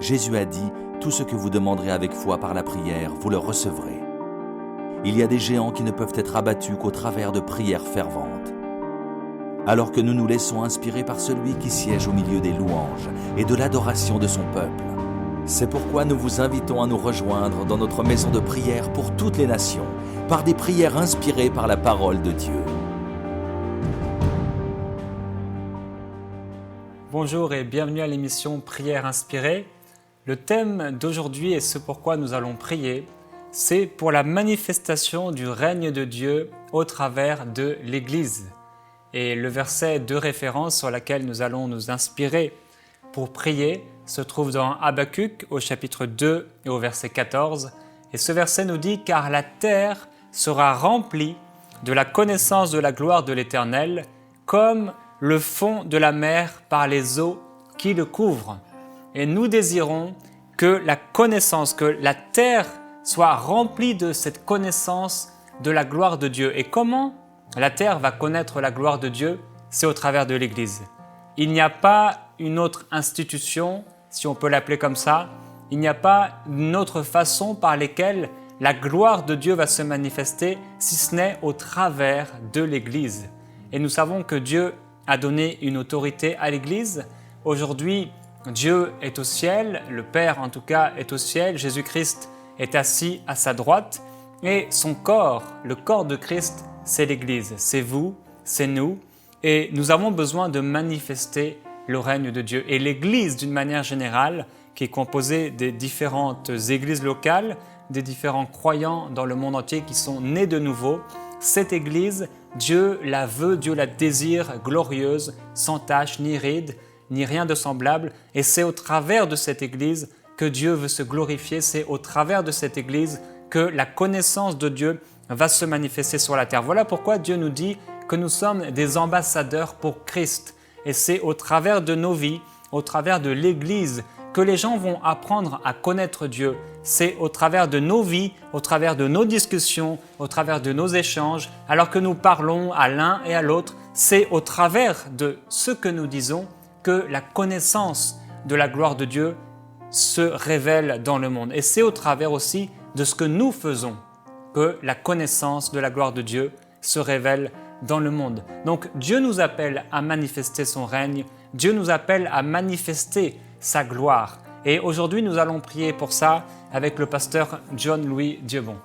Jésus a dit, tout ce que vous demanderez avec foi par la prière, vous le recevrez. Il y a des géants qui ne peuvent être abattus qu'au travers de prières ferventes. Alors que nous nous laissons inspirer par celui qui siège au milieu des louanges et de l'adoration de son peuple. C'est pourquoi nous vous invitons à nous rejoindre dans notre maison de prière pour toutes les nations, par des prières inspirées par la parole de Dieu. Bonjour et bienvenue à l'émission Prière inspirée. Le thème d'aujourd'hui et ce pourquoi nous allons prier, c'est pour la manifestation du règne de Dieu au travers de l'Église. Et le verset de référence sur lequel nous allons nous inspirer pour prier se trouve dans Habakkuk au chapitre 2 et au verset 14. Et ce verset nous dit « Car la terre sera remplie de la connaissance de la gloire de l'Éternel, comme le fond de la mer par les eaux qui le couvrent. » Et nous désirons que la connaissance, que la terre soit remplie de cette connaissance de la gloire de Dieu. Et comment la terre va connaître la gloire de Dieu? C'est au travers de l'Église. Il n'y a pas une autre institution, si on peut l'appeler comme ça, il n'y a pas une autre façon par laquelle la gloire de Dieu va se manifester, si ce n'est au travers de l'Église. Et nous savons que Dieu a donné une autorité à l'Église. Aujourd'hui, Dieu est au ciel, le Père en tout cas est au ciel, Jésus-Christ est assis à sa droite et son corps, le corps de Christ, c'est l'Église, c'est vous, c'est nous et nous avons besoin de manifester le règne de Dieu. Et l'Église d'une manière générale, qui est composée des différentes églises locales, des différents croyants dans le monde entier qui sont nés de nouveau, cette Église, Dieu la veut, Dieu la désire glorieuse, sans tache ni ride, ni rien de semblable. Et c'est au travers de cette Église que Dieu veut se glorifier. C'est au travers de cette Église que la connaissance de Dieu va se manifester sur la terre. Voilà pourquoi Dieu nous dit que nous sommes des ambassadeurs pour Christ. Et c'est au travers de nos vies, au travers de l'Église, que les gens vont apprendre à connaître Dieu. C'est au travers de nos vies, au travers de nos discussions, au travers de nos échanges, alors que nous parlons à l'un et à l'autre. C'est au travers de ce que nous disons que la connaissance de la gloire de Dieu se révèle dans le monde. Et c'est au travers aussi de ce que nous faisons que la connaissance de la gloire de Dieu se révèle dans le monde. Donc Dieu nous appelle à manifester son règne, Dieu nous appelle à manifester sa gloire. Et aujourd'hui, nous allons prier pour ça avec le pasteur John-Louis Diebon.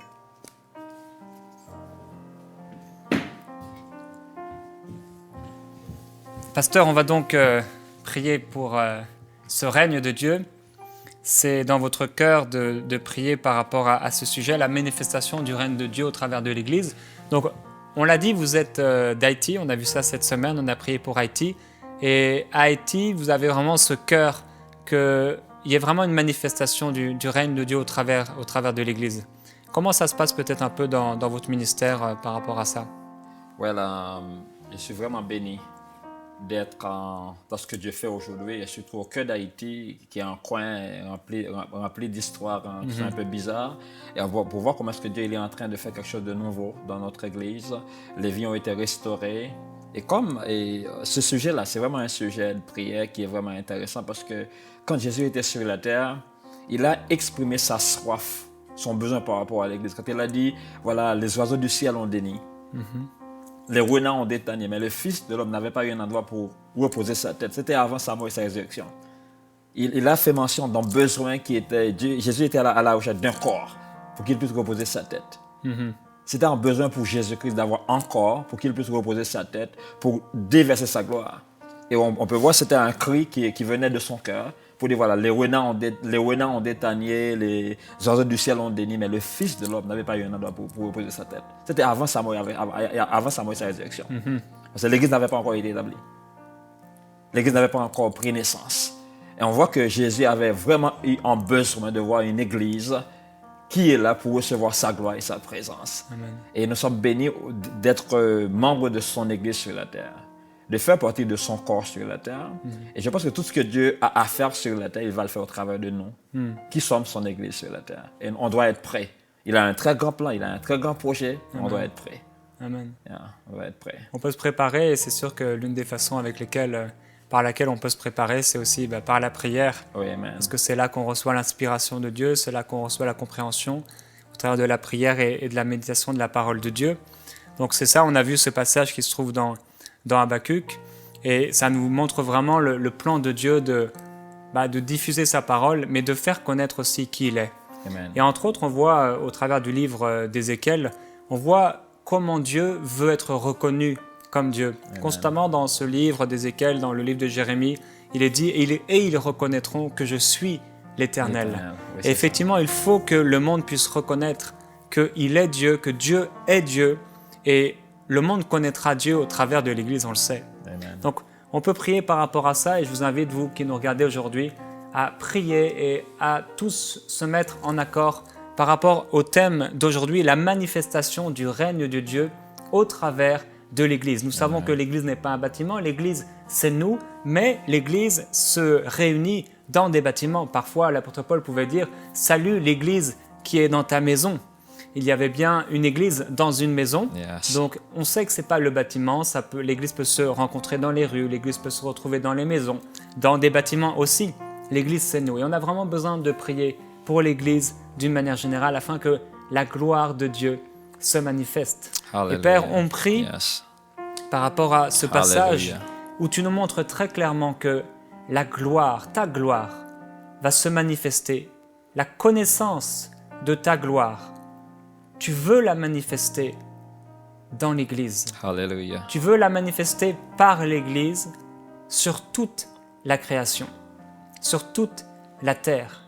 Pasteur, on va donc prier pour ce règne de Dieu. C'est dans votre cœur de prier par rapport à ce sujet, la manifestation du règne de Dieu au travers de l'Église. Donc, on l'a dit, vous êtes d'Haïti, on a vu ça cette semaine, on a prié pour Haïti. Et à Haïti, vous avez vraiment ce cœur qu'il y ait vraiment une manifestation du règne de Dieu au travers de l'Église. Comment ça se passe peut-être un peu dans votre ministère par rapport à ça? Je suis vraiment béni d'être dans ce que Dieu fait aujourd'hui, et surtout au cœur d'Haïti, qui est un coin rempli d'histoires qui sont un peu bizarres, et pour voir comment est-ce que Dieu il est en train de faire quelque chose de nouveau dans notre Église. Les vies ont été restaurées. Et ce sujet-là, c'est vraiment un sujet de prière qui est vraiment intéressant, parce que quand Jésus était sur la terre, il a exprimé sa soif, son besoin par rapport à l'Église. Quand il a dit, voilà, les oiseaux du ciel ont déni. Les renards ont détenu, mais le Fils de l'homme n'avait pas eu un endroit pour reposer sa tête. C'était avant sa mort et sa résurrection. Il a fait mention d'un besoin qui était... Jésus était à la recherche d'un corps pour qu'il puisse reposer sa tête. C'était un besoin pour Jésus-Christ d'avoir un corps pour qu'il puisse reposer sa tête, pour déverser sa gloire. Et on peut voir que c'était un cri qui venait de son cœur pour dire, voilà, les renards ont détenu, les oiseaux du ciel ont déni, mais le Fils de l'homme n'avait pas eu un endroit pour reposer sa tête. C'était avant sa mort et sa résurrection. Parce que l'Église n'avait pas encore été établie. L'Église n'avait pas encore pris naissance. Et on voit que Jésus avait vraiment eu un besoin de voir une Église qui est là pour recevoir sa gloire et sa présence. Amen. Et nous sommes bénis d'être membres de son Église sur la terre, de faire partie de son corps sur la terre. Et je pense que tout ce que Dieu a à faire sur la terre, il va le faire au travers de nous, qui sommes son Église sur la terre. Et on doit être prêts. Il a un très grand plan, il a un très grand projet. On doit être prêts. Amen. On doit être prêts. On peut se préparer et c'est sûr que l'une des façons avec lesquelles par laquelle on peut se préparer, c'est aussi par la prière. Oui, amen. Parce que c'est là qu'on reçoit l'inspiration de Dieu, c'est là qu'on reçoit la compréhension au travers de la prière et de la méditation de la parole de Dieu. Donc c'est ça, on a vu ce passage qui se trouve dans Habakkuk, et ça nous montre vraiment le plan de Dieu de diffuser sa parole, mais de faire connaître aussi qui il est. Amen. Et entre autres, on voit au travers du livre d'Ézéchiel, on voit comment Dieu veut être reconnu comme Dieu. Amen. Constamment dans ce livre d'Ézéchiel, dans le livre de Jérémie, il est dit « Et ils reconnaîtront que je suis l'Éternel ». Oui, Et effectivement, il faut que le monde puisse reconnaître qu'il est Dieu, que Dieu est Dieu, et le monde connaîtra Dieu au travers de l'Église, on le sait. Amen. Donc, on peut prier par rapport à ça, et je vous invite, vous qui nous regardez aujourd'hui, à prier et à tous se mettre en accord par rapport au thème d'aujourd'hui, la manifestation du règne de Dieu au travers de l'Église. Nous savons que l'Église n'est pas un bâtiment, l'Église c'est nous, mais l'Église se réunit dans des bâtiments. Parfois, l'apôtre Paul pouvait dire « Salut l'Église qui est dans ta maison ». Il y avait bien une église dans une maison. Yes. Donc, on sait que ce n'est pas le bâtiment. L'église peut se rencontrer dans les rues, l'église peut se retrouver dans les maisons, dans des bâtiments aussi. L'église, c'est nous. Et on a vraiment besoin de prier pour l'église d'une manière générale afin que la gloire de Dieu se manifeste. Hallelujah. Et Père, on prie Yes. par rapport à ce passage Hallelujah. où tu nous montres très clairement que la gloire, ta gloire, va se manifester. La connaissance de ta gloire, tu veux la manifester dans l'Église. Hallelujah. Tu veux la manifester par l'Église sur toute la création, sur toute la terre.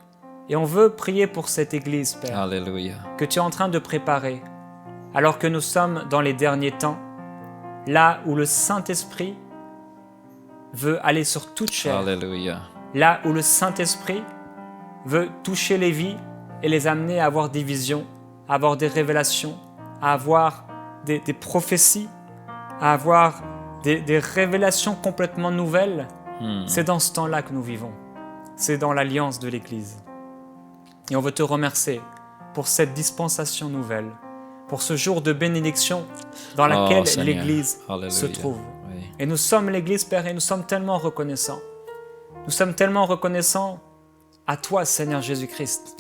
Et on veut prier pour cette Église, Père, Hallelujah. que tu es en train de préparer, alors que nous sommes dans les derniers temps, là où le Saint-Esprit veut aller sur toute chair, Hallelujah. là où le Saint-Esprit veut toucher les vies et les amener à avoir des visions, à avoir des révélations, à avoir des prophéties, à avoir des révélations complètement nouvelles. C'est dans ce temps-là que nous vivons. C'est dans l'alliance de l'Église. Et on veut te remercier pour cette dispensation nouvelle, pour ce jour de bénédiction dans laquelle Seigneur. l'Église Hallelujah. se trouve. Oui. Et nous sommes l'Église, Père, et nous sommes tellement reconnaissants. Nous sommes tellement reconnaissants à toi, Seigneur Jésus-Christ,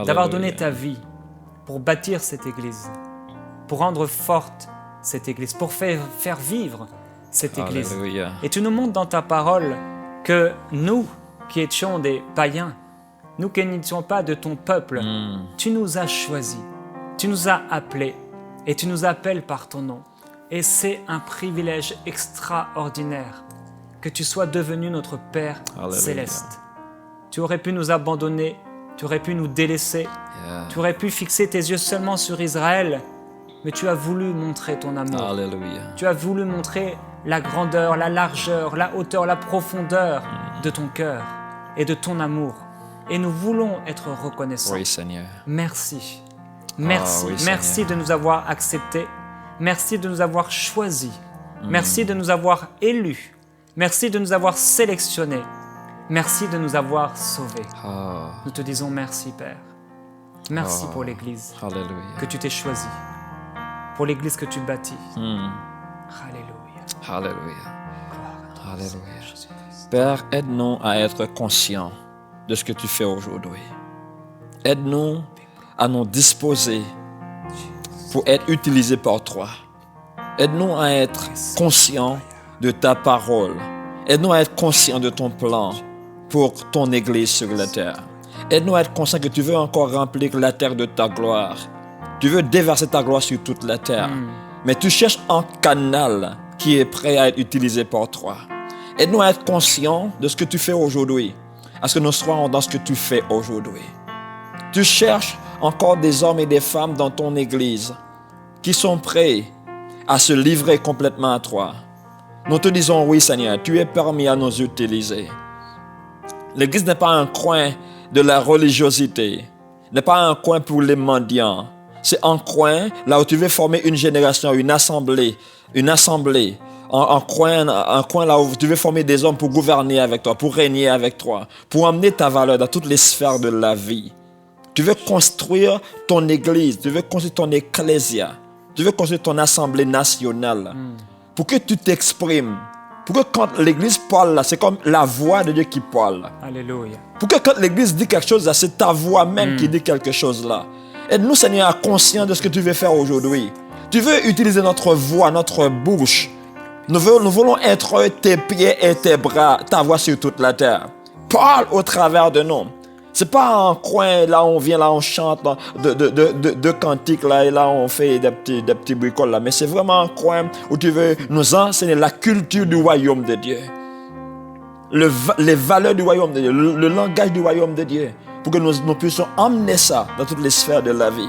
d'avoir donné Hallelujah. ta vie pour bâtir cette Église, pour rendre forte cette Église, pour faire vivre cette Église. Hallelujah. Et tu nous montres dans ta parole que nous, qui étions des païens, nous qui n'étions pas de ton peuple, tu nous as choisis, tu nous as appelés et tu nous appelles par ton nom. Et c'est un privilège extraordinaire que tu sois devenu notre Père Hallelujah. céleste. Tu aurais pu nous abandonner, tu aurais pu nous délaisser, Yeah. tu aurais pu fixer tes yeux seulement sur Israël, mais tu as voulu montrer ton amour. Hallelujah. Tu as voulu montrer la grandeur, la largeur, la hauteur, la profondeur de ton cœur et de ton amour. Et nous voulons être reconnaissants. Oui, Seigneur. Merci. Merci. oui, Merci Seigneur. de nous avoir acceptés. Merci de nous avoir choisis. Merci de nous avoir élus. Merci de nous avoir sélectionnés. Merci de nous avoir sauvés. Oh, Nous te disons merci, Père. Merci pour l'Église hallelujah. que tu t'es choisie, pour l'Église que tu bâtis. Mm. Alléluia. Hallelujah. Hallelujah. Père, aide-nous à être conscients de ce que tu fais aujourd'hui. Aide-nous à nous disposer pour être utilisés par toi. Aide-nous à être conscients de ta parole. Aide-nous à être conscients de ton plan pour ton Église sur la terre. Aide-nous à être conscients que tu veux encore remplir la terre de ta gloire. Tu veux déverser ta gloire sur toute la terre. Mais tu cherches un canal qui est prêt à être utilisé par toi. Aide-nous à être conscients de ce que tu fais aujourd'hui, à ce que nous soyons dans ce que tu fais aujourd'hui. Tu cherches encore des hommes et des femmes dans ton Église qui sont prêts à se livrer complètement à toi. Nous te disons oui, Seigneur, tu es permis à nous utiliser. L'Église n'est pas un coin de la religiosité, n'est pas un coin pour les mendiants. C'est un coin là où tu veux former une génération, une assemblée, un coin là où tu veux former des hommes pour gouverner avec toi, pour régner avec toi, pour amener ta valeur dans toutes les sphères de la vie. Tu veux construire ton Église, tu veux construire ton ecclésia, tu veux construire ton assemblée nationale pour que tu t'exprimes Pour que quand l'Église parle, là, c'est comme la voix de Dieu qui parle. Alléluia. Pour que quand l'Église dit quelque chose, là, c'est ta voix même qui dit quelque chose là. Aide-nous, Seigneur, à être conscient de ce que tu veux faire aujourd'hui. Tu veux utiliser notre voix, notre bouche. Nous voulons être tes pieds et tes bras, ta voix sur toute la terre. Parle au travers de nous. C'est pas un coin, là on vient, là on chante là, de cantiques, là, et là on fait des petits bricoles, là. Mais c'est vraiment un coin où tu veux nous enseigner la culture du royaume de Dieu. Les valeurs du royaume de Dieu, le langage du royaume de Dieu, pour que nous puissions emmener ça dans toutes les sphères de la vie.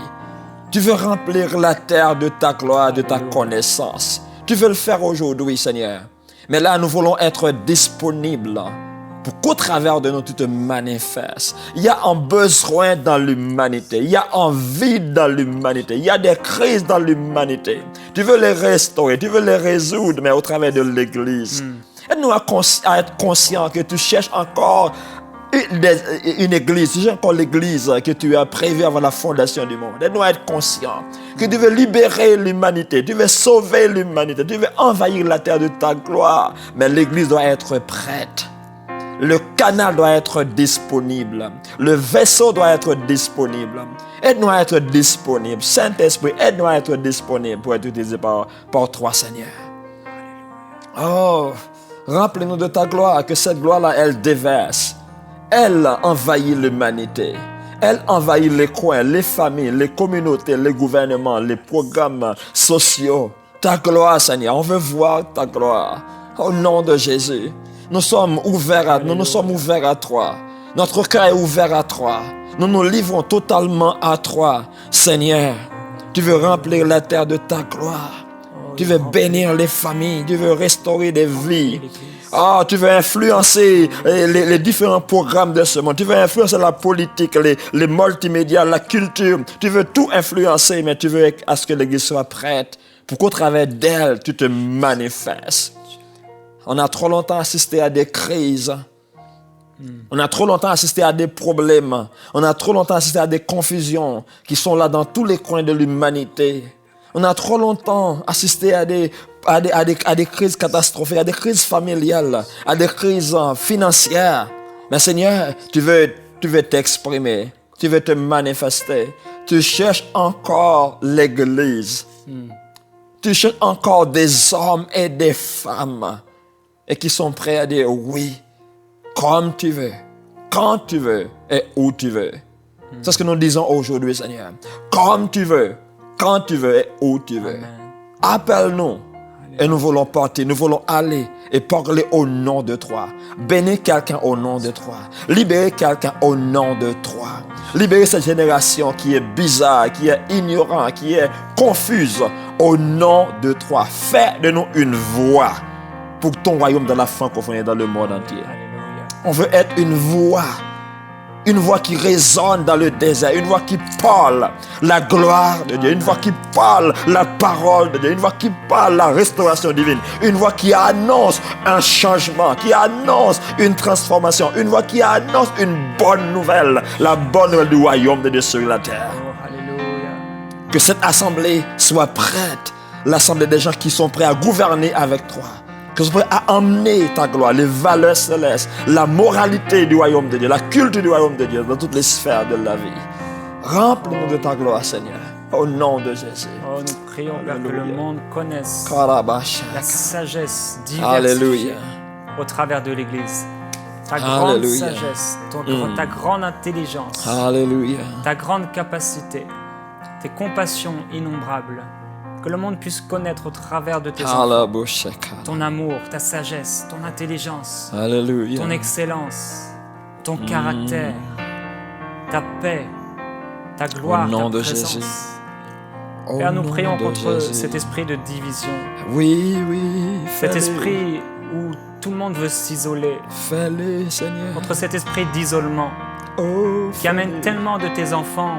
Tu veux remplir la terre de ta gloire, de ta connaissance. Tu veux le faire aujourd'hui, Seigneur. Mais là, nous voulons être disponibles pour qu'au travers de nous, tu te manifestes. Il y a un besoin dans l'humanité. Il y a un vide dans l'humanité. Il y a des crises dans l'humanité. Tu veux les restaurer, tu veux les résoudre, mais au travers de l'Église. Aide-nous à être conscients que tu cherches encore une église, tu cherches encore l'église que tu as prévue avant la fondation du monde. Aide-nous à être conscients que tu veux libérer l'humanité, tu veux sauver l'humanité, tu veux envahir la terre de ta gloire. Mais l'église doit être prête. Le canal doit être disponible. Le vaisseau doit être disponible. Aide-nous à être disponible. Saint-Esprit, aide-nous à être disponible pour être utilisé par toi, Seigneur. Oh, remplis-nous de ta gloire, que cette gloire-là, elle déverse. Elle envahit l'humanité. Elle envahit les coins, les familles, les communautés, les gouvernements, les programmes sociaux. Ta gloire, Seigneur, on veut voir ta gloire. Au nom de Jésus, nous sommes ouverts à toi. Notre cœur est ouvert à toi. Nous nous livrons totalement à toi. Seigneur, tu veux remplir la terre de ta gloire. Tu veux bénir les familles. Tu veux restaurer des vies. Oh, tu veux influencer les différents programmes de ce monde. Tu veux influencer la politique, les multimédias, la culture. Tu veux tout influencer, mais tu veux à ce que l'Église soit prête pour qu'au travers d'elle, tu te manifestes. On a trop longtemps assisté à des crises. On a trop longtemps assisté à des problèmes. On a trop longtemps assisté à des confusions qui sont là dans tous les coins de l'humanité. On a trop longtemps assisté à des crises catastrophiques, à des crises familiales, à des crises financières. Mais Seigneur, tu veux t'exprimer, tu veux te manifester. Tu cherches encore l'Église. Tu cherches encore des hommes et des femmes et qui sont prêts à dire oui, comme tu veux, quand tu veux et où tu veux. C'est ce que nous disons aujourd'hui, Seigneur. Comme tu veux, quand tu veux et où tu veux. Appelle-nous et nous voulons partir, nous voulons aller et parler au nom de toi. Bénis quelqu'un au nom de toi. Libérer quelqu'un au nom de toi. Libérer cette génération qui est bizarre, qui est ignorante, qui est confuse au nom de toi. Fais de nous une voix pour ton royaume dans la francophonie et dans le monde entier. On veut être une voix qui résonne dans le désert, une voix qui parle la gloire de Dieu, une voix qui parle la parole de Dieu, une voix qui parle la restauration divine, une voix qui annonce un changement, qui annonce une transformation, une voix qui annonce une bonne nouvelle, la bonne nouvelle du royaume de Dieu sur la terre. Que cette assemblée soit prête, l'assemblée des gens qui sont prêts à gouverner avec toi. Que tu sois prêt à emmener ta gloire, les valeurs célestes, la moralité du royaume de Dieu, la culture du royaume de Dieu dans toutes les sphères de la vie. Remplis-nous de ta gloire, Seigneur, au nom de Jésus. Oh, nous prions, Père, que le monde connaisse Karabash. la sagesse Alléluia. diversifiée au travers de l'Église. Ta grande Alléluia. sagesse, ta grande intelligence, Alléluia. ta grande capacité, tes compassions innombrables. Que le monde puisse connaître au travers de tes enfants ton amour, ta sagesse, ton intelligence, Alléluia. ton excellence, ton caractère, ta paix, ta gloire, Au nom ta de présence. Jésus. Père, Au nous nom prions de contre Jésus. cet esprit de division, Oui, cet fais-le. esprit où tout le monde veut s'isoler, Fais-le, Seigneur. contre cet esprit d'isolement Oh, qui amène fais-le. tellement de tes enfants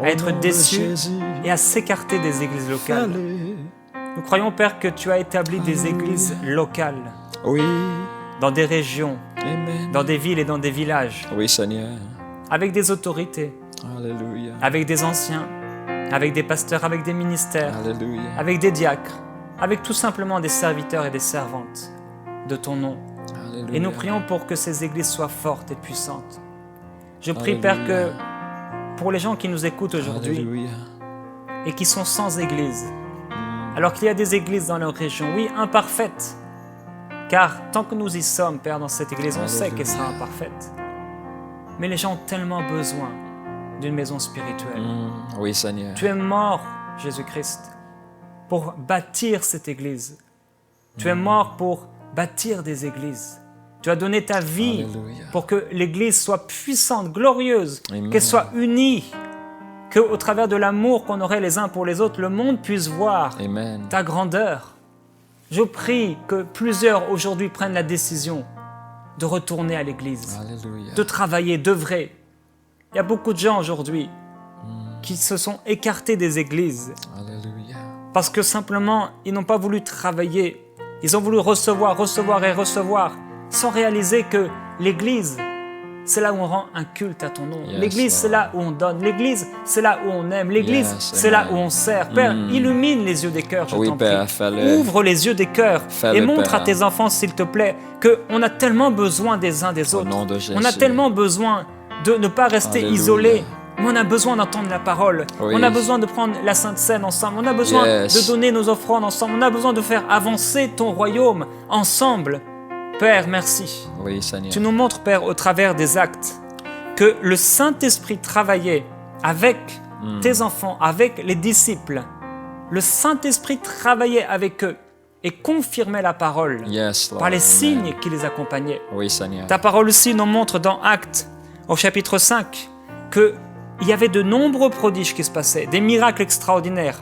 Au à être nom de déçus Jésus. et à s'écarter des églises locales. Fais-le. Nous croyons, Père, que tu as établi des Alléluia. églises locales Oui. dans des régions, Amen. dans des villes et dans des villages, Oui, Seigneur. avec des autorités, Alléluia. avec des anciens, avec des pasteurs, avec des ministères, Alléluia. avec des diacres, avec tout simplement des serviteurs et des servantes. de ton nom. Alléluia. Et nous prions pour que ces églises soient fortes et puissantes. Je prie, Père, que pour les gens qui nous écoutent aujourd'hui Alléluia. et qui sont sans église, alors qu'il y a des églises dans leur région, oui, imparfaites, car tant que nous y sommes, Père, dans cette église, on sait qu'elle sera imparfaite. Mais les gens ont tellement besoin d'une maison spirituelle. Oui, Seigneur. Tu es mort, Jésus-Christ, pour bâtir cette église. Tu es mort pour bâtir des églises. Tu as donné ta vie Alléluia. pour que l'église soit puissante, glorieuse, Amen. qu'elle soit unie, qu'au travers de l'amour qu'on aurait les uns pour les autres, le monde puisse voir Amen. ta grandeur. Je prie que plusieurs aujourd'hui prennent la décision de retourner à l'église, Alléluia. de travailler, d'œuvrer. Il y a beaucoup de gens aujourd'hui qui se sont écartés des églises Alléluia. parce que simplement, ils n'ont pas voulu travailler. Ils ont voulu recevoir, recevoir et recevoir, sans réaliser que l'église, c'est là où on rend un culte à ton nom. Yes, L'église, c'est Lord. là où on donne. L'église, c'est là où on aime. L'église, Yes, c'est là amen. où on sert. Père, illumine les yeux des cœurs, je Oui, t'en Père, prie. fais-le. Ouvre les yeux des cœurs Fais-le, et montre Père. à tes enfants, s'il te plaît, qu'on a tellement besoin des uns des Au autres. nom de Jésus. On a tellement besoin de ne pas rester Alléluia. isolés. Mais on a besoin d'entendre la parole. Oui. On a besoin de prendre la Sainte Seine ensemble. On a besoin Yes. de donner nos offrandes ensemble. On a besoin de faire avancer ton royaume ensemble. Père, merci. Oui, Seigneur. Tu nous montres, Père, au travers des actes, que le Saint-Esprit travaillait avec tes enfants, avec les disciples. Le Saint-Esprit travaillait avec eux et confirmait la parole Yes, Lord. par les Amen. signes qui les accompagnaient. Oui, Seigneur. Ta parole aussi nous montre dans Actes, au chapitre 5, qu'il y avait de nombreux prodiges qui se passaient, des miracles extraordinaires,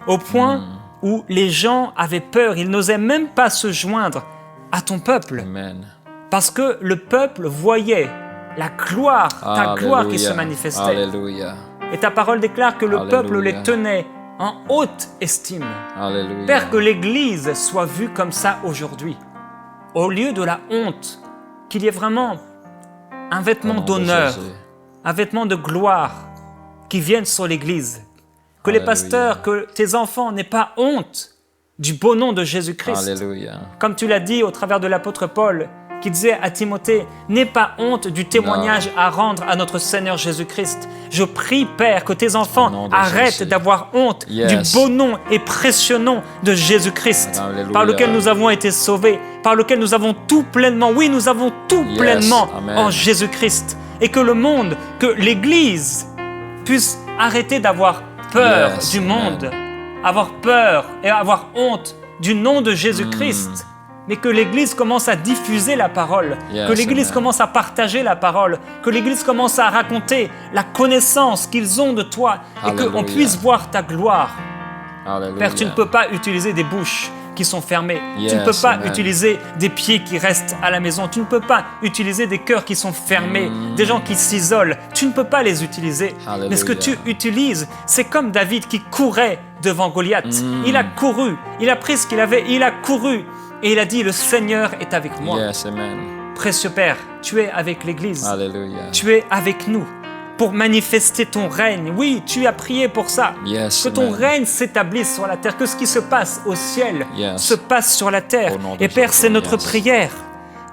au point où les gens avaient peur, ils n'osaient même pas se joindre à ton peuple, Amen. parce que le peuple voyait la gloire, ta gloire qui se manifestait. Alléluia. Et ta parole déclare que le Alléluia. peuple les tenait en haute estime. Alléluia. Père, que l'Église soit vue comme ça aujourd'hui. Au lieu de la honte, qu'il y ait vraiment un Au vêtement nom de d'honneur, Jésus. un vêtement de gloire qui vienne sur l'Église. Que les Alléluia. pasteurs, que tes enfants n'aient pas honte du beau nom de Jésus-Christ. Alléluia. Comme tu l'as dit au travers de l'apôtre Paul, qui disait à Timothée, n'aie pas honte du témoignage à rendre à notre Seigneur Jésus-Christ. Je prie, Père, que tes Au nom enfants de arrêtent Jésus. d'avoir honte Yes. du beau nom et précieux nom de Jésus-Christ, Alléluia. par lequel nous avons été sauvés, par lequel nous avons tout pleinement, oui, nous avons tout Yes. pleinement Amen. en Jésus-Christ. Et que le monde, que l'Église puisse arrêter d'avoir peur Yes. du Amen. monde, avoir peur et avoir honte du nom de Jésus-Christ. Mais que l'Église commence à diffuser la parole, Yes, que l'Église amen. commence à partager la parole, que l'Église commence à raconter la connaissance qu'ils ont de toi et qu'on Alléluia. puisse voir ta gloire. Alléluia. Père, tu ne peux pas utiliser des bouches qui sont fermées. Tu ne Yes, peux pas amen. utiliser des pieds qui restent à la maison. Tu ne peux pas utiliser des cœurs qui sont fermés, des gens qui s'isolent. Tu ne peux pas les utiliser. Alléluia. Mais ce que tu utilises, c'est comme David qui courait devant Goliath. Il a couru, il a pris ce qu'il avait, il a couru. Et il a dit, le Seigneur est avec moi. Yes, amen. Précieux Père, tu es avec l'Église. Alléluia. Tu es avec nous pour manifester ton règne. Oui, tu as prié pour ça. Yes, Que ton amen. règne s'établisse sur la terre, que ce qui se passe au ciel Yes. se passe sur la terre. Au nom de Et Père, Jésus, c'est notre yes. prière.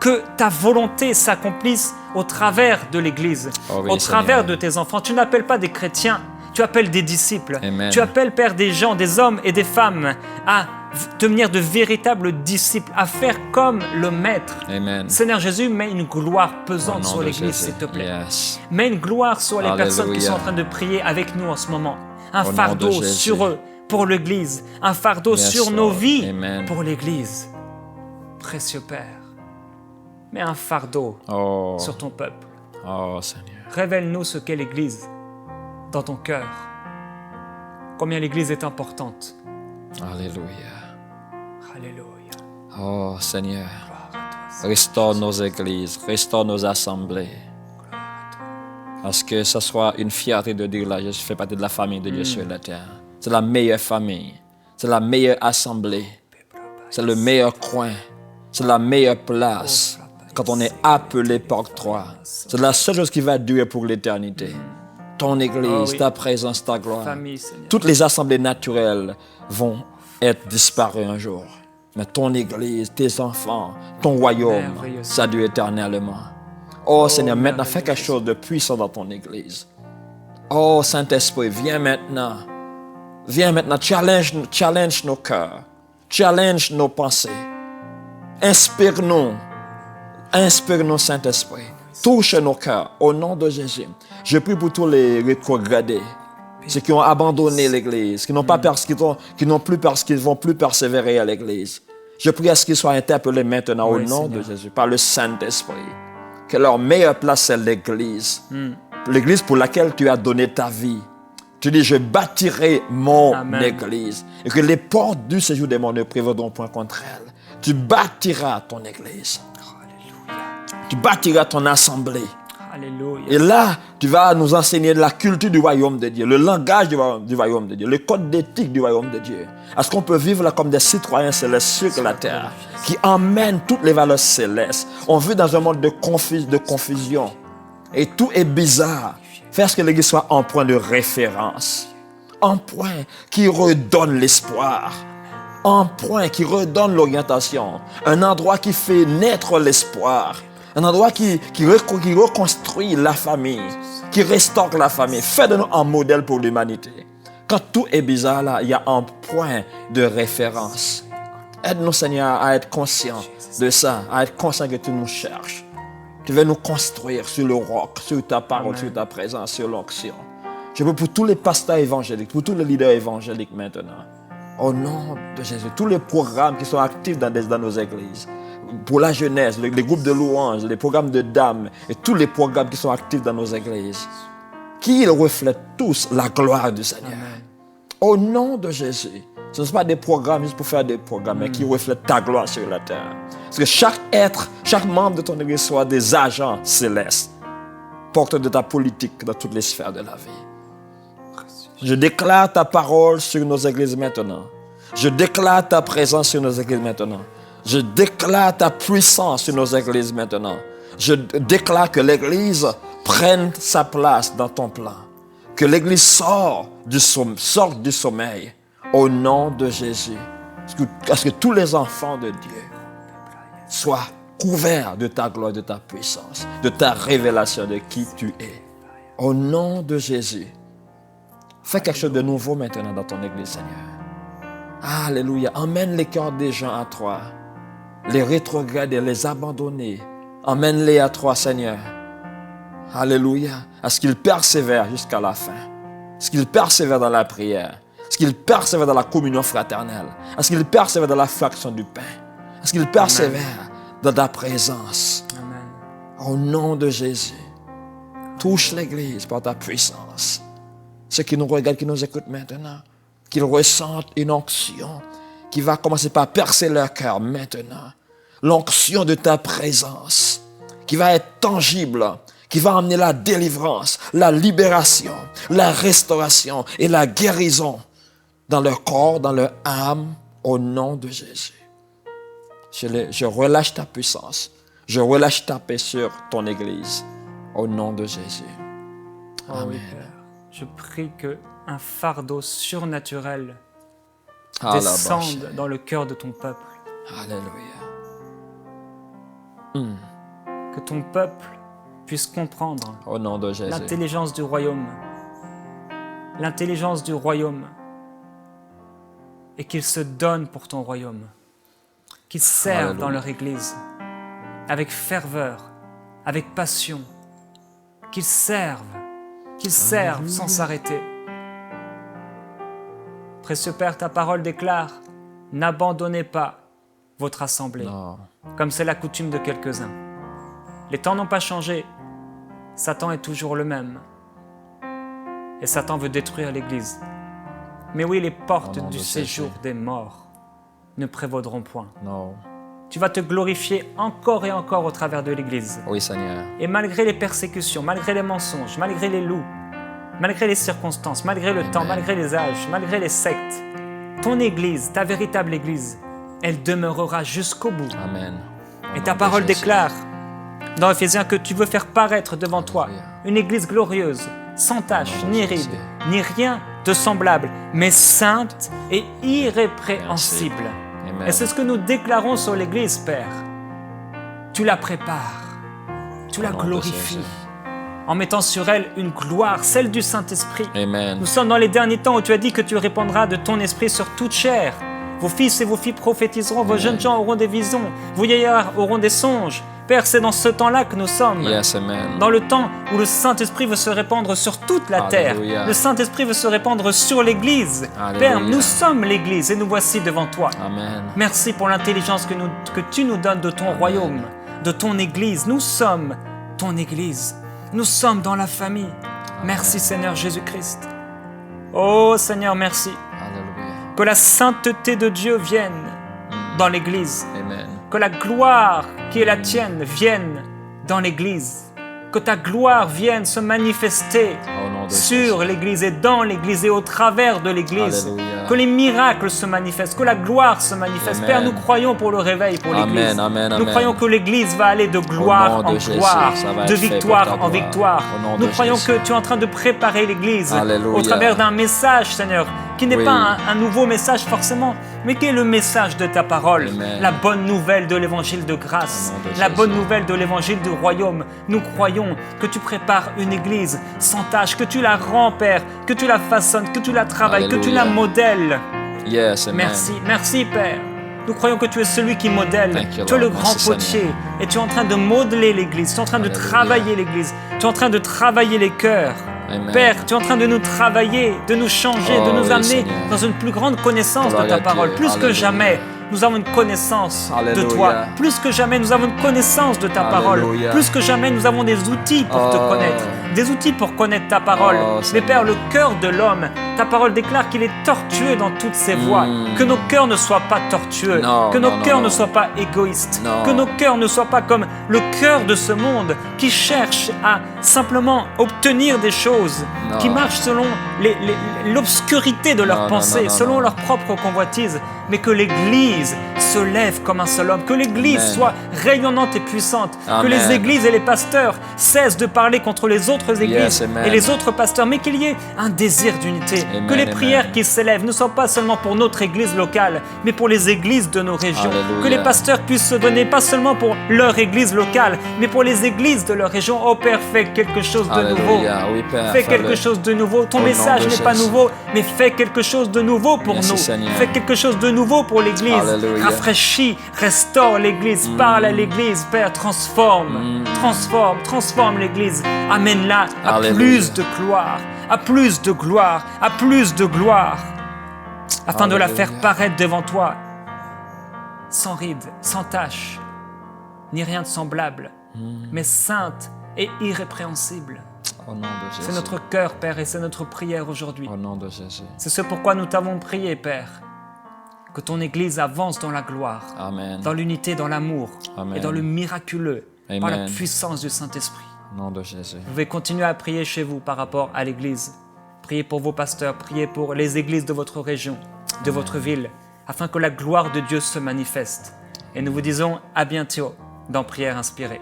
Que ta volonté s'accomplisse au travers de l'Église, Oh oui, au travers Seigneur. de tes enfants. Tu n'appelles pas des chrétiens, tu appelles des disciples. Amen. Tu appelles, Père, des gens, des hommes et des femmes à devenir de véritables disciples, à faire comme le Maître. Amen. Seigneur Jésus, mets une gloire Au pesante nom sur de l'Église, Jésus. s'il te plaît. Yes. Mets une gloire sur les personnes qui Alléluia. sont en train de prier avec nous en ce moment. Un Au nom fardeau de Jésus. sur eux pour l'Église. Un fardeau Yes, sur nos Lord. vies Amen. pour l'Église. Précieux Père, mets un fardeau Oh. sur ton peuple. Oh, Seigneur. Révèle-nous ce qu'est l'Église dans ton cœur. Combien l'Église est importante. Alléluia. Alléluia. Oh, Seigneur. Gloire à toi, Seigneur. Restaure nos églises, restaure nos assemblées. Parce que ce soit une fierté de dire là, je fais partie de la famille de Dieu sur la terre. C'est la meilleure famille. C'est la meilleure assemblée. C'est le meilleur coin. C'est la meilleure place. Quand on est appelé par toi. C'est la seule chose qui va durer pour l'éternité. Ton église, Oh oui. ta présence, ta gloire. Famille, Seigneur. Toutes les assemblées naturelles vont être disparues un jour. Mais ton Église, tes enfants, ton royaume, Merveilleux. ça dure éternellement. Oh Seigneur, maintenant, fais merveilleux quelque chose de puissant dans ton Église. Oh Saint-Esprit, viens maintenant. Viens maintenant, challenge nos cœurs. Challenge nos pensées. Inspire-nous. Inspire-nous, Saint-Esprit. Touche nos cœurs, au nom de Jésus. Je prie pour tous les rétrogradés, ceux qui ont abandonné l'Église, qui n'ont pas qui vont plus persévérer à l'Église. Je prie à ce qu'ils soient interpellés maintenant au nom de Jésus, par le Saint-Esprit. Que leur meilleure place, c'est l'Église. L'Église pour laquelle tu as donné ta vie. Tu dis, je bâtirai mon Église. Et que les portes du séjour des morts ne prévaudront point contre elle. Tu bâtiras ton Église. Tu bâtiras ton assemblée. Alléluia. Et là, tu vas nous enseigner la culture du royaume de Dieu, le langage du royaume de Dieu, le code d'éthique du royaume de Dieu. Est-ce qu'on peut vivre là comme des citoyens célestes sur la terre, qui emmènent toutes les valeurs célestes? On vit dans un monde de confusion. Et tout est bizarre. Faire ce que l'Église soit un point de référence. Un point qui redonne l'espoir. Un point qui redonne l'orientation. Un endroit qui fait naître l'espoir. Un endroit qui reconstruit la famille, qui restaure la famille. Fais de nous un modèle pour l'humanité. Quand tout est bizarre là, il y a un point de référence. Aide-nous, Seigneur, à être conscients de ça, à être conscients que tu nous cherches. Tu veux nous construire sur le roc, sur ta parole, sur ta présence, sur l'onction. Je veux pour tous les pasteurs évangéliques, pour tous les leaders évangéliques maintenant, au nom de Jésus, tous les programmes qui sont actifs dans nos églises, pour la jeunesse, les groupes de louanges, les programmes de dames et tous les programmes qui sont actifs dans nos églises, qu'ils reflètent tous la gloire du Seigneur. Amen. Au nom de Jésus. Ce ne sont pas des programmes juste pour faire des programmes, mais qui reflètent ta gloire sur la terre. Parce que chaque être, chaque membre de ton église soit des agents célestes, porteurs de ta politique dans toutes les sphères de la vie. Je déclare ta parole sur nos églises maintenant. Je déclare ta présence sur nos églises maintenant. Je déclare ta puissance sur nos églises maintenant. Je déclare que l'église prenne sa place dans ton plan. Que l'église sorte du sommeil au nom de Jésus. Parce que tous les enfants de Dieu soient couverts de ta gloire, de ta puissance, de ta révélation de qui tu es. Au nom de Jésus. Fais quelque chose de nouveau maintenant dans ton église, Seigneur. Alléluia. Emmène les cœurs des gens à toi. Les rétrograder, les abandonner. Emmène-les à toi, Seigneur. Alléluia. À ce qu'ils persévèrent jusqu'à la fin. À ce qu'ils persévèrent dans la prière. À ce qu'ils persévèrent dans la communion fraternelle. À ce qu'ils persévèrent dans la fraction du pain. À ce qu'ils persévèrent dans ta présence. Amen. Au nom de Jésus. Touche l'Église par ta puissance. Ceux qui nous regardent, qui nous écoutent maintenant, qu'ils ressentent une onction qui va commencer par percer leur cœur maintenant. L'onction de ta présence qui va être tangible, qui va amener la délivrance, la libération, la restauration et la guérison dans leur corps, dans leur âme, au nom de Jésus. Je relâche ta puissance, je relâche ta paix sur ton Église, au nom de Jésus. Oh oui, Amen. Père. Je prie qu'un fardeau surnaturel Ah, la descende bâche. dans le cœur de ton peuple. Alléluia. Que ton peuple puisse comprendre Au nom de Jésus. l'intelligence du royaume. L'intelligence du royaume. Et qu'ils se donnent pour ton royaume. Qu'ils servent Alléluia. dans leur église avec ferveur, avec passion. Qu'ils servent sans s'arrêter. Précieux Père, ta parole déclare, n'abandonnez pas votre assemblée, Non. comme c'est la coutume de quelques-uns. Les temps n'ont pas changé, Satan est toujours le même. Et Satan veut détruire l'Église. Mais oui, les portes Au nom du de séjour Jésus. des morts ne prévaudront point. Non. Tu vas te glorifier encore et encore au travers de l'Église. Oui, Seigneur. Et malgré les persécutions, malgré les mensonges, malgré les loups, malgré les circonstances, malgré le temps, malgré les âges, malgré les sectes, ton Église, ta véritable Église, elle demeurera jusqu'au bout. Amen. Au Et nom ta de parole Jésus. déclare dans Éphésiens que tu veux faire paraître devant toi Alléluia. une Église glorieuse, sans tache, Au nom de ni Jésus. ride, ni rien de semblable, mais sainte et irrépréhensible. Amen. Et c'est ce que nous déclarons sur l'Église, Père. Tu la prépares, tu la Au nom de glorifies, Jésus. en mettant sur elle une gloire, celle du Saint-Esprit. Amen. Nous sommes dans les derniers temps où tu as dit que tu répandras de ton esprit sur toute chair. Vos fils et vos filles prophétiseront, vos jeunes gens auront des visions, vos vieillards auront des songes. Père, c'est dans ce temps-là que nous sommes. Yes, amen. Dans le temps où le Saint-Esprit veut se répandre sur toute la terre. Alléluia. Le Saint-Esprit veut se répandre sur l'Église. Alléluia. Père, nous sommes l'Église et nous voici devant toi. Amen. Merci pour l'intelligence que tu nous donnes de ton royaume, de ton Église. Nous sommes ton Église. Nous sommes dans la famille. Merci Seigneur Jésus-Christ. Oh Seigneur, merci. Alléluia. Que la sainteté de Dieu vienne dans l'Église. Amen. Que la gloire qui est la tienne vienne dans l'Église. Que ta gloire vienne se manifester Au nom de sur Jésus. l'Église et dans l'Église et au travers de l'Église. Alléluia. Que les miracles se manifestent, que la gloire se manifeste. Amen. Père, nous croyons pour le réveil, pour Amen, l'Église. amen, Nous amen. croyons que l'Église va aller de gloire Au nom en de Jésus, gloire, ça va de être fait pour victoire ta en gloire. victoire. Au nom Nous de croyons Jésus. que tu es en train de préparer l'Église Alléluia. au travers d'un message, Seigneur, qui n'est Oui. pas un nouveau message forcément, mais qui est le message de ta parole, Amen. la bonne nouvelle de l'évangile de grâce, Au nom de la Jésus. bonne nouvelle de l'évangile du royaume. Nous croyons que tu prépares une Église sans tâche, que tu la rends, Père, que tu la façonnes, que tu la travailles, que tu Alléluia. la modèles. Yes, amen. Merci, merci Père. Nous croyons que tu es celui qui modèle. Thank you, Tu es le Lord. grand Merci, potier et tu es en train de modeler l'Église. Tu es en train de Alléluia. travailler l'Église. Tu es en train de travailler les cœurs. Amen. Père, tu es en train de nous travailler, de nous changer, Oh, de nous oui, amener Seigneur. dans une plus grande connaissance Gloire de ta à parole. Dieu. Plus que Alléluia. jamais, nous avons une connaissance de Alléluia. toi. Plus que jamais, nous avons une connaissance de ta parole. Alléluia. Plus que jamais, nous avons des outils pour te Oh. connaître. Des outils pour connaître ta parole. Oh, Mais Seigneur. Père, le cœur de l'homme, ta parole déclare qu'il est tortueux dans toutes ses voies. Que nos cœurs ne soient pas tortueux. Non, que nos non, non, cœurs non. ne soient pas égoïstes. Non. Que nos cœurs ne soient pas comme le cœur de ce monde qui cherche à simplement obtenir des choses, Non. qui marchent selon l'obscurité de leurs Non, non, pensées, non, non, selon non. leur propre convoitise, mais que l'Église se lève comme un seul homme, que l'Église Amen. soit rayonnante et puissante, que Amen. les églises et les pasteurs cessent de parler contre les autres églises Yes, amen. et les autres pasteurs, mais qu'il y ait un désir d'unité, Amen, que les amen. prières qui s'élèvent ne soient pas seulement pour notre église locale, mais pour les églises de nos régions, Alléluia. que les pasteurs puissent se donner pas seulement pour leur église locale, mais pour les églises de leur région. Oh Père, fais quelque chose de nouveau. Alléluia. Oui, Père. Fais fais-le. quelque chose de nouveau. Ton Au nom message de n'est pas Jésus. nouveau, mais fais quelque chose de nouveau pour Merci, nous. Seigneur. Fais quelque chose de nouveau pour l'Église. Alléluia. Rafraîchis, restaure l'Église, parle à l'Église, Père, transforme, transforme l'Église. Amène-la à Alléluia. plus de gloire, à plus de gloire, à plus de gloire, afin de la Alléluia. faire paraître devant toi, sans ride, sans tache, ni rien de semblable, mais sainte et irrépréhensible. Au nom de Jésus. C'est notre cœur, Père, et c'est notre prière aujourd'hui. Au nom de Jésus. C'est ce pourquoi nous t'avons prié, Père, que ton Église avance dans la gloire, Amen. dans l'unité, dans l'amour Amen. et dans le miraculeux, par la Amen. puissance du Saint-Esprit. Au nom de Jésus. Vous pouvez continuer à prier chez vous par rapport à l'Église. Priez pour vos pasteurs, priez pour les églises de votre région, de votre ville, afin que la gloire de Dieu se manifeste. Et nous vous disons à bientôt dans Prière inspirée.